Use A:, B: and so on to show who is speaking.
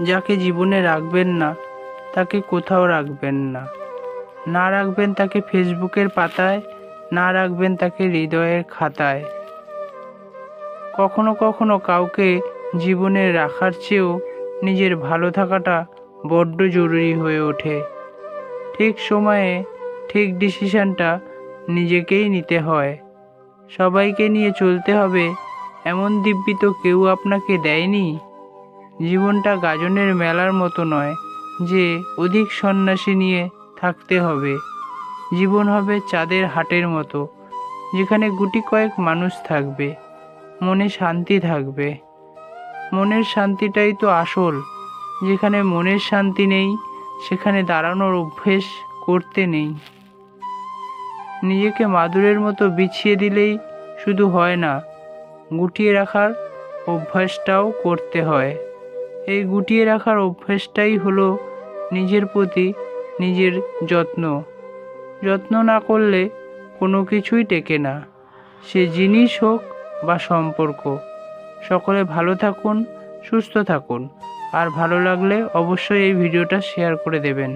A: যাকে জীবনে রাখবেন না তাকে কোথাও রাখবেন না, না রাখবেন তাকে ফেসবুকের পাতায়, না রাখবেন তাকে হৃদয়ের খাতায়। কখনো কখনো কাউকে জীবনে রাখার চেয়েও নিজের ভালো থাকাটা বড্ড জরুরি হয়ে ওঠে। ঠিক সময়ে ঠিক ডিসিশনটা নিজেকেই নিতে হয়। সবাইকে নিয়ে চলতে হবে এমন দিব্যি তো কেউ আপনাকে দেয়নি। জীবনটা গাজনের মেলার মতো নয় যে অধিক সন্ন্যাসী নিয়ে থাকতে হবে। জীবন হবে চাঁদের হাটের মতো, যেখানে গুটি কয়েক মানুষ থাকবে, মনে শান্তি থাকবে। মনের শান্তিটাই তো আসল। যেখানে মনের শান্তি নেই সেখানে দাঁড়ানোর অভ্যেস করতে নেই। নিজেকে মাদুরের মতো বিছিয়ে দিলেই শুধু হয় না, গুটিয়ে রাখার অভ্যাসটাও করতে হয়। এই গুটিয়ে রাখার অভ্যেসটাই হলো নিজের প্রতি নিজের যত্ন। যত্ন না করলে কোনো কিছুই টেকে না, সে জিনিস হোক বা সম্পর্ক। সকলে ভালো থাকুন, সুস্থ থাকুন, আর ভালো লাগলে অবশ্যই এই ভিডিওটা শেয়ার করে দেবেন।